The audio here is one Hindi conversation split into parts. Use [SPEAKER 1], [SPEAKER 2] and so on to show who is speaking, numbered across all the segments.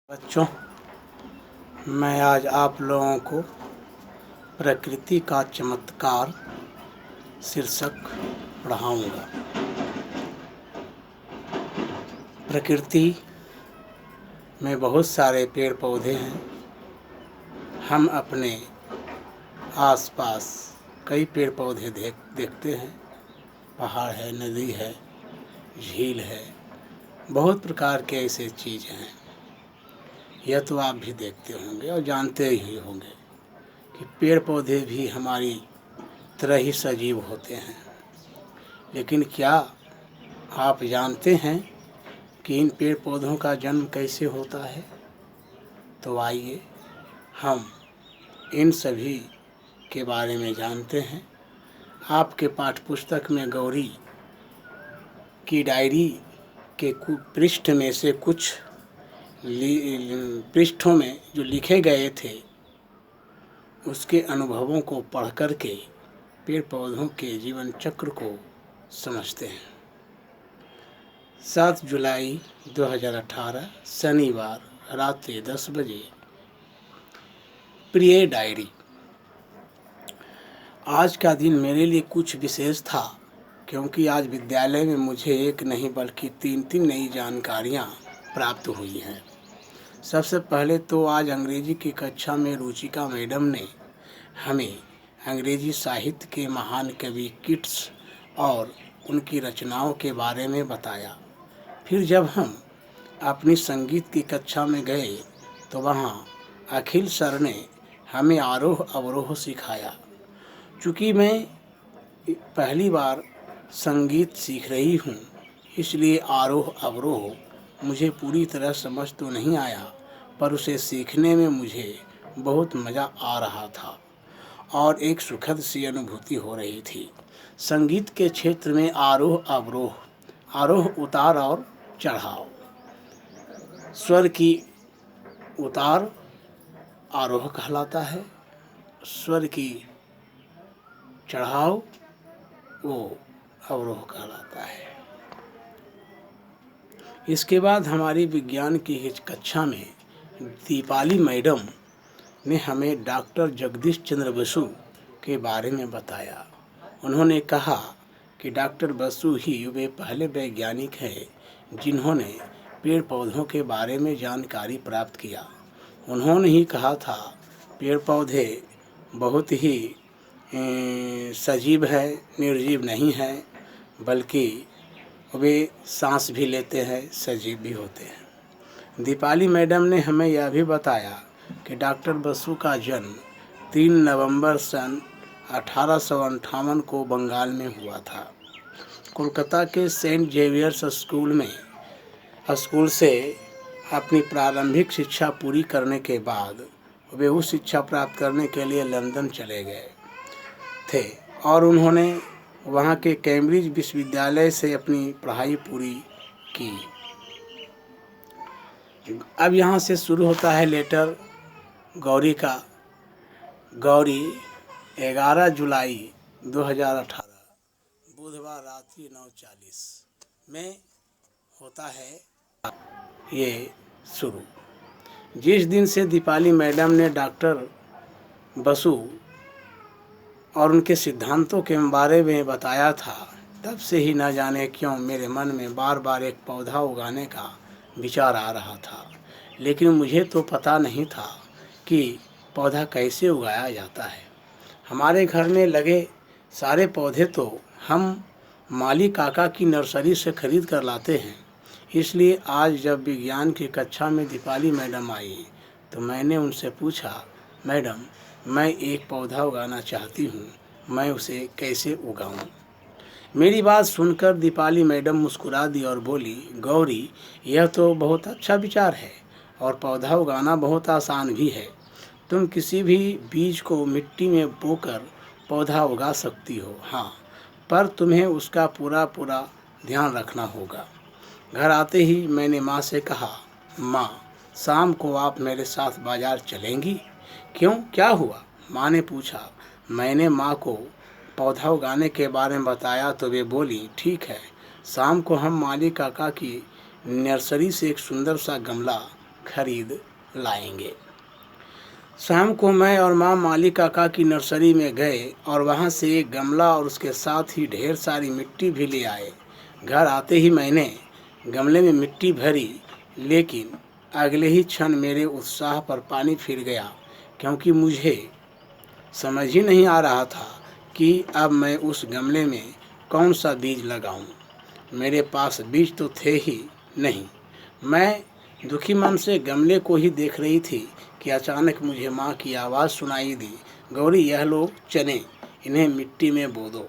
[SPEAKER 1] बच्चों, मैं आज आप लोगों को प्रकृति का चमत्कार शीर्षक पढ़ाऊँगा। प्रकृति में बहुत सारे पेड़ पौधे हैं। हम अपने आसपास कई पेड़ पौधे देखते हैं। पहाड़ है, नदी है, झील है, बहुत प्रकार के ऐसे चीज़ हैं। यह तो आप भी देखते होंगे और जानते ही होंगे कि पेड़ पौधे भी हमारी तरह ही सजीव होते हैं। लेकिन क्या आप जानते हैं कि इन पेड़ पौधों का जन्म कैसे होता है? तो आइए हम इन सभी के बारे में जानते हैं। आपके पाठ्य पुस्तक में गौरी की डायरी के पृष्ठ में से कुछ पृष्ठों में जो लिखे गए थे उसके अनुभवों को पढ़ कर के पेड़ पौधों के जीवन चक्र को समझते हैं। 7 जुलाई 2018 शनिवार रात्रि 10 बजे। प्रिय डायरी, आज का दिन मेरे लिए कुछ विशेष था क्योंकि आज विद्यालय में मुझे एक नहीं बल्कि तीन नई जानकारियाँ प्राप्त हुई हैं। सबसे पहले तो आज अंग्रेजी की कक्षा में रुचिका मैडम ने हमें अंग्रेजी साहित्य के महान कवि किट्स और उनकी रचनाओं के बारे में बताया। फिर जब हम अपनी संगीत की कक्षा में गए तो वहाँ अखिल सर ने हमें आरोह अवरोह सिखाया। चूँकि मैं पहली बार संगीत सीख रही हूँ, इसलिए आरोह अवरोह मुझे पूरी तरह समझ तो नहीं आया, पर उसे सीखने में मुझे बहुत मज़ा आ रहा था और एक सुखद सी अनुभूति हो रही थी। संगीत के क्षेत्र में आरोह अवरोह, आरोह उतार और चढ़ाव, स्वर की उतार आरोह कहलाता है, स्वर की चढ़ाव वो अवरोह कहलाता है। इसके बाद हमारी विज्ञान की कक्षा में दीपाली मैडम ने हमें डॉक्टर जगदीश चंद्र बसु के बारे में बताया। उन्होंने कहा कि डॉक्टर बसु ही वे पहले वैज्ञानिक हैं जिन्होंने पेड़ पौधों के बारे में जानकारी प्राप्त किया। उन्होंने ही कहा था पेड़ पौधे बहुत ही सजीव है, निर्जीव नहीं है, बल्कि वे सांस भी लेते हैं, सजीव भी होते हैं। दीपाली मैडम ने हमें यह भी बताया कि डॉक्टर बसु का जन्म 3 नवंबर सन 1858 को बंगाल में हुआ था। कोलकाता के सेंट जेवियर्स स्कूल से अपनी प्रारंभिक शिक्षा पूरी करने के बाद वे उच्च शिक्षा प्राप्त करने के लिए लंदन चले गए थे और उन्होंने वहाँ के कैम्ब्रिज विश्वविद्यालय से अपनी पढ़ाई पूरी की। अब यहाँ से शुरू होता है लेटर गौरी का। गौरी 11 जुलाई 2018 बुधवार रात्रि 9:40 में होता है ये शुरू। जिस दिन से दीपाली मैडम ने डॉक्टर बसु और उनके सिद्धांतों के बारे में बताया था, तब से ही न जाने क्यों मेरे मन में बार बार एक पौधा उगाने का विचार आ रहा था। लेकिन मुझे तो पता नहीं था कि पौधा कैसे उगाया जाता है। हमारे घर में लगे सारे पौधे तो हम माली काका की नर्सरी से खरीद कर लाते हैं। इसलिए आज जब विज्ञान की कक्षा में दीपाली मैडम आई तो मैंने उनसे पूछा, मैडम मैं एक पौधा उगाना चाहती हूँ, मैं उसे कैसे उगाऊँ? मेरी बात सुनकर दीपाली मैडम मुस्कुरा दी और बोली, गौरी यह तो बहुत अच्छा विचार है और पौधा उगाना बहुत आसान भी है। तुम किसी भी बीज को मिट्टी में बोकर पौधा उगा सकती हो, हाँ, पर तुम्हें उसका पूरा ध्यान रखना होगा। घर आते ही मैंने माँ से कहा, माँ शाम को आप मेरे साथ बाज़ार चलेंगी? क्यों, क्या हुआ? माँ ने पूछा। मैंने माँ को पौधा उगाने के बारे में बताया तो वे बोली, ठीक है, शाम को हम माली काका की नर्सरी से एक सुंदर सा गमला खरीद लाएंगे। शाम को मैं और माँ माली काका की नर्सरी में गए और वहाँ से एक गमला और उसके साथ ही ढेर सारी मिट्टी भी ले आए। घर आते ही मैंने गमले में मिट्टी भरी, लेकिन अगले ही क्षण मेरे उत्साह पर पानी फिर गया, क्योंकि मुझे समझ ही नहीं आ रहा था कि अब मैं उस गमले में कौन सा बीज लगाऊं। मेरे पास बीज तो थे ही नहीं। मैं दुखी मन से गमले को ही देख रही थी कि अचानक मुझे माँ की आवाज़ सुनाई दी, गौरी यह लो चने, इन्हें मिट्टी में बो दो।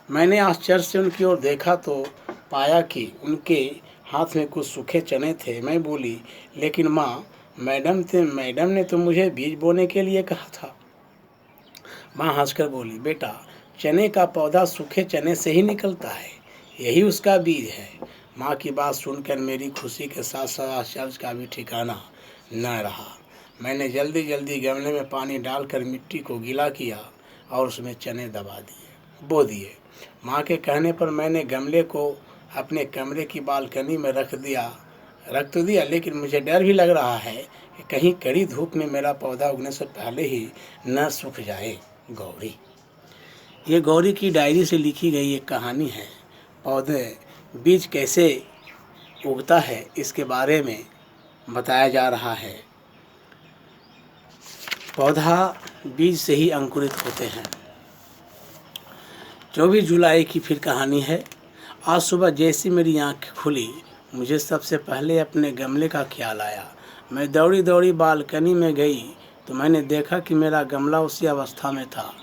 [SPEAKER 1] मैंने आश्चर्य से उनकी ओर देखा तो पाया कि उनके हाथ में कुछ सूखे चने थे। मैं बोली, लेकिन माँ, मैडम ने तो मुझे बीज बोने के लिए कहा था। माँ हंसकर बोली, बेटा, चने का पौधा सूखे चने से ही निकलता है, यही उसका बीज है। माँ की बात सुनकर मेरी खुशी के साथ साथ आश्चर्य का भी ठिकाना न रहा। मैंने जल्दी जल्दी गमले में पानी डालकर मिट्टी को गीला किया और उसमें चने दबा दिए, बो दिए। माँ के कहने पर मैंने गमले को अपने कमरे की बालकनी में रख तो दिया, लेकिन मुझे डर भी लग रहा है कि कहीं कड़ी धूप में मेरा पौधा उगने से पहले ही न सूख जाए। गौरी, ये गौरी की डायरी से लिखी गई एक कहानी है। पौधे बीज कैसे उगता है इसके बारे में बताया जा रहा है। पौधा बीज से ही अंकुरित होते हैं। 24 जुलाई की फिर कहानी है। आज सुबह जैसी मेरी आँख खुली, मुझे सबसे पहले अपने गमले का ख्याल आया। मैं दौड़ी दौड़ी बालकनी में गई तो मैंने देखा कि मेरा गमला उसी अवस्था में था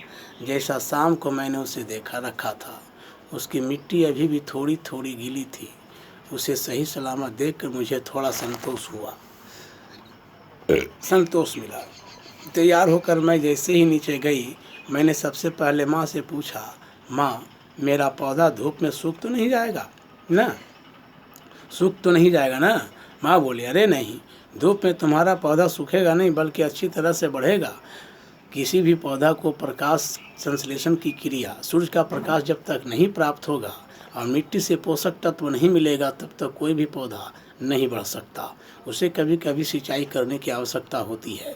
[SPEAKER 1] जैसा शाम को मैंने उसे रखा था। उसकी मिट्टी अभी भी थोड़ी थोड़ी गीली थी। उसे सही सलामत देखकर मुझे थोड़ा संतोष मिला। तैयार होकर मैं जैसे ही नीचे गई, मैंने सबसे पहले माँ से पूछा, माँ, मेरा पौधा धूप में सूख तो नहीं जाएगा ना? माँ बोली, अरे नहीं, धूप में तुम्हारा पौधा सूखेगा नहीं, बल्कि अच्छी तरह से बढ़ेगा। किसी भी पौधा को प्रकाश संश्लेषण की क्रिया, सूर्य का प्रकाश जब तक नहीं प्राप्त होगा और मिट्टी से पोषक तत्व नहीं मिलेगा, तब तक कोई भी पौधा नहीं बढ़ सकता। उसे कभी कभी सिंचाई करने की आवश्यकता होती है।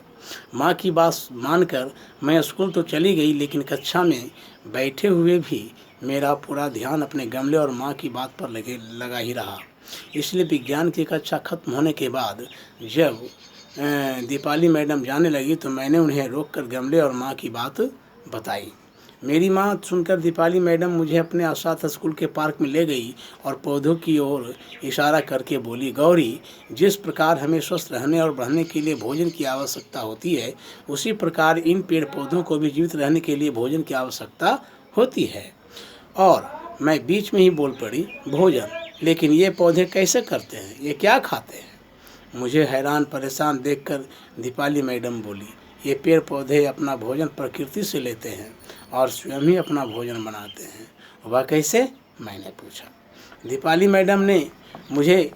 [SPEAKER 1] माँ की बात मानकर मैं स्कूल तो चली गई, लेकिन कक्षा में बैठे हुए भी मेरा पूरा ध्यान अपने गमले और माँ की बात पर लगा ही रहा। इसलिए विज्ञान की कक्षा खत्म होने के बाद जब दीपाली मैडम जाने लगी तो मैंने उन्हें रोककर गमले और माँ की बात बताई। मेरी माँ सुनकर दीपाली मैडम मुझे अपने साथ स्कूल के पार्क में ले गई और पौधों की ओर इशारा करके बोली, गौरी, जिस प्रकार हमें स्वस्थ रहने और बढ़ने के लिए भोजन की आवश्यकता होती है, उसी प्रकार इन पेड़ पौधों को भी जीवित रहने के लिए भोजन की आवश्यकता होती है। और मैं बीच में ही बोल पड़ी, भोजन, लेकिन ये पौधे कैसे करते हैं, ये क्या खाते हैं? मुझे हैरान परेशान देखकर दीपाली मैडम बोली, ये पेड़ पौधे अपना भोजन प्रकृति से लेते हैं और स्वयं ही अपना भोजन बनाते हैं। वह कैसे? मैंने पूछा। दीपाली मैडम ने मुझे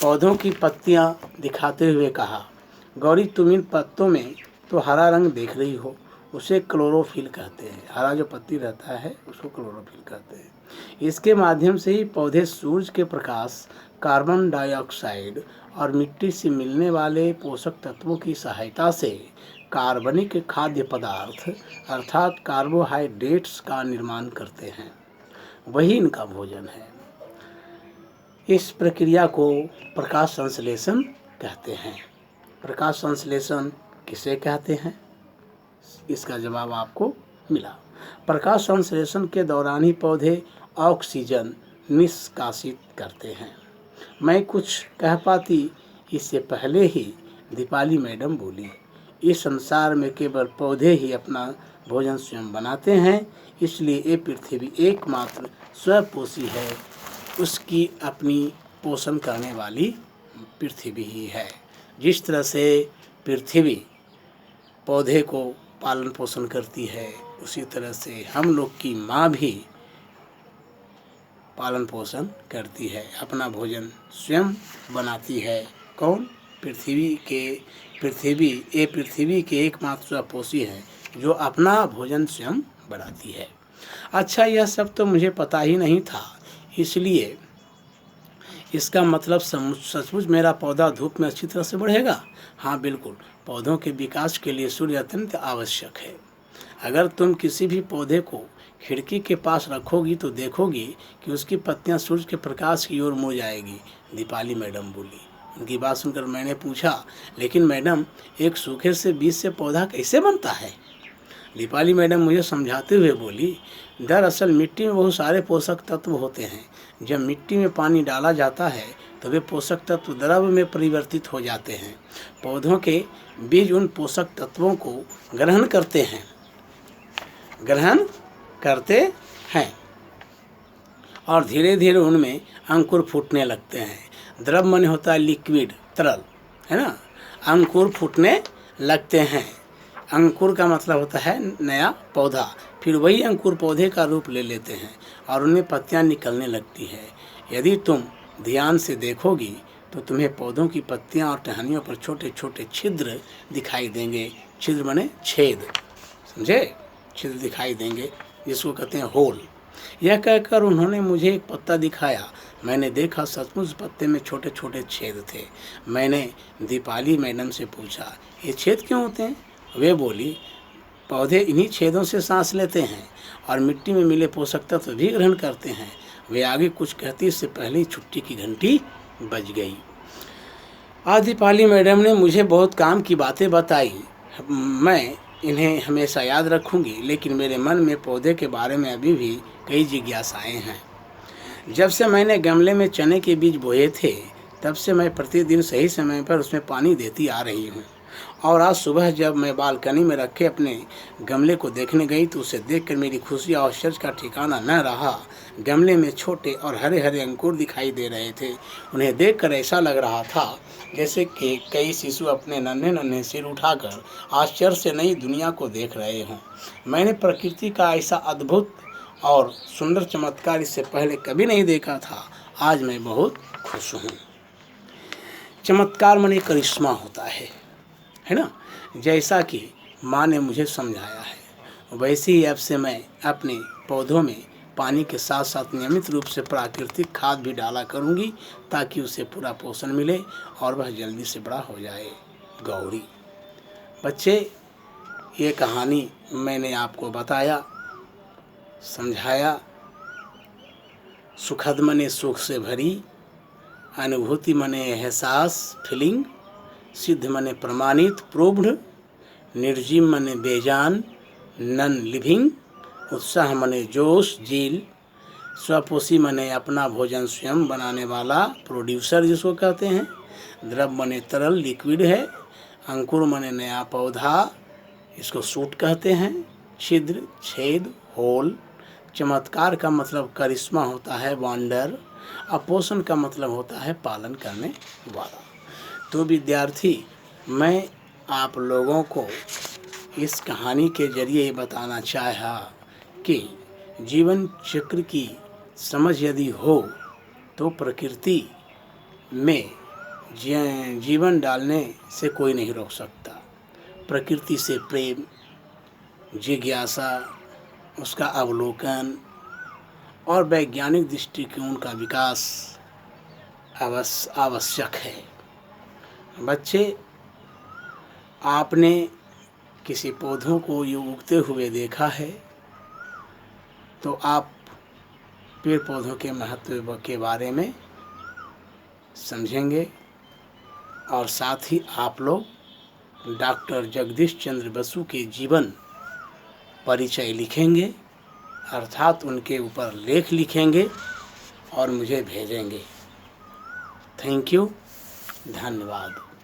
[SPEAKER 1] पौधों की पत्तियां दिखाते हुए कहा, गौरी, तुम इन पत्तों में तो हरा रंग देख रही हो, उसे क्लोरोफिल कहते हैं। हरा जो पत्ती रहता है उसको क्लोरोफिल कहते हैं। इसके माध्यम से ही पौधे सूरज के प्रकाश, कार्बन डाइऑक्साइड और मिट्टी से मिलने वाले पोषक तत्वों की सहायता से कार्बनिक खाद्य पदार्थ अर्थात कार्बोहाइड्रेट्स का निर्माण करते हैं। वही इनका भोजन है। इस प्रक्रिया को प्रकाश संश्लेषण कहते हैं। प्रकाश संश्लेषण किसे कहते हैं, इसका जवाब आपको मिला। प्रकाश संश्लेषण के दौरान ही पौधे ऑक्सीजन निष्कासित करते हैं। मैं कुछ कह पाती इससे पहले ही दीपाली मैडम बोली, इस संसार में केवल पौधे ही अपना भोजन स्वयं बनाते हैं, इसलिए ये पृथ्वी एकमात्र स्वपोषी है। उसकी अपनी पोषण करने वाली पृथ्वी ही है। जिस तरह से पृथ्वी पौधे को पालन पोषण करती है, उसी तरह से हम लोग की माँ भी पालन पोषण करती है, अपना भोजन स्वयं बनाती है। कौन? पृथ्वी के एकमात्र स्वपोषी है जो अपना भोजन स्वयं बनाती है। अच्छा, यह सब तो मुझे पता ही नहीं था, इसका मतलब सचमुच मेरा पौधा धूप में अच्छी तरह से बढ़ेगा? हाँ बिल्कुल, पौधों के विकास के लिए सूर्य अत्यंत आवश्यक है। अगर तुम किसी भी पौधे को खिड़की के पास रखोगी तो देखोगी कि उसकी पत्तियां सूर्य के प्रकाश की ओर मुड़ जाएगी, दीपाली मैडम बोली। उनकी बात सुनकर मैंने पूछा, लेकिन मैडम एक सूखे से बीज से पौधा कैसे बनता है? दीपाली मैडम मुझे समझाते हुए बोली, दरअसल मिट्टी में बहुत सारे पोषक तत्व होते हैं। जब मिट्टी में पानी डाला जाता है तो वे पोषक तत्व द्रव में परिवर्तित हो जाते हैं। पौधों के बीज उन पोषक तत्वों को ग्रहण करते हैं और धीरे धीरे उनमें अंकुर फूटने लगते हैं। द्रव माने होता है लिक्विड, तरल, है ना। अंकुर फूटने लगते हैं। अंकुर का मतलब होता है नया पौधा। फिर वही अंकुर पौधे का रूप ले लेते हैं और उनमें पत्तियां निकलने लगती है। यदि तुम ध्यान से देखोगी तो तुम्हें पौधों की पत्तियां और टहनियों पर छोटे छोटे छिद्र दिखाई देंगे। छिद्र माने छेद, समझे? छिद्र दिखाई देंगे, जिसको कहते हैं होल। यह कहकर उन्होंने मुझे एक पत्ता दिखाया। मैंने देखा सचमुच पत्ते में छोटे छोटे छेद थे। मैंने दीपाली मैडम से पूछा, ये छेद क्यों होते हैं? वे बोली, पौधे इन्हीं छेदों से सांस लेते हैं और मिट्टी में मिले पोषक तत्व भी ग्रहण करते हैं। वे आगे कुछ कहती इससे पहले ही छुट्टी की घंटी बज गई। आज दीपाली मैडम ने मुझे बहुत काम की बातें बताई। मैं इन्हें हमेशा याद रखूंगी, लेकिन मेरे मन में पौधे के बारे में अभी भी कई जिज्ञासाएं हैं। जब से मैंने गमले में चने के बीज बोए थे, तब से मैं प्रतिदिन सही समय पर उसमें पानी देती आ रही हूँ। और आज सुबह जब मैं बालकनी में रखे अपने गमले को देखने गई तो उसे देखकर मेरी खुशी और आश्चर्य का ठिकाना न रहा। गमले में छोटे और हरे हरे अंकुर दिखाई दे रहे थे। उन्हें देखकर ऐसा लग रहा था जैसे कि कई शिशु अपने नन्हे नन्हे सिर उठाकर आश्चर्य से नई दुनिया को देख रहे हों। मैंने प्रकृति का ऐसा अद्भुत और सुंदर चमत्कार इससे पहले कभी नहीं देखा था। आज मैं बहुत खुश हूँ। चमत्कार माने करिश्मा होता है ना। जैसा कि माँ ने मुझे समझाया है, वैसे ही अब से मैं अपने पौधों में पानी के साथ साथ नियमित रूप से प्राकृतिक खाद भी डाला करूँगी, ताकि उसे पूरा पोषण मिले और वह जल्दी से बड़ा हो जाए। गौरी। बच्चे, ये कहानी मैंने आपको बताया, समझाया। सुखद मने सुख से भरी, अनुभूति मने एहसास, फीलिंग, सिद्ध मने प्रमाणित, प्रूव्ड, निर्जीव मने बेजान, नन लिविंग, उत्साह मने जोश, जील, स्वपोषी मने अपना भोजन स्वयं बनाने वाला, प्रोड्यूसर जिसको कहते हैं, द्रव मने तरल, लिक्विड है, अंकुर मने नया पौधा, इसको सूट कहते हैं, छिद्र, छेद, होल, चमत्कार का मतलब करिश्मा होता है, वंडर, अपोषण का मतलब होता है पालन करने वाला। तो विद्यार्थी, मैं आप लोगों को इस कहानी के जरिए ये बताना चाहा कि जीवन चक्र की समझ यदि हो तो प्रकृति में जीवन डालने से कोई नहीं रोक सकता। प्रकृति से प्रेम, जिज्ञासा, उसका अवलोकन और वैज्ञानिक दृष्टिकोण का विकास आवश्यक है। बच्चे, आपने किसी पौधों को ये उगते हुए देखा है तो आप पेड़ पौधों के महत्व के बारे में समझेंगे और साथ ही आप लोग डॉक्टर जगदीश चंद्र बसु के जीवन परिचय लिखेंगे, अर्थात उनके ऊपर लेख लिखेंगे और मुझे भेजेंगे। थैंक यू, धन्यवाद।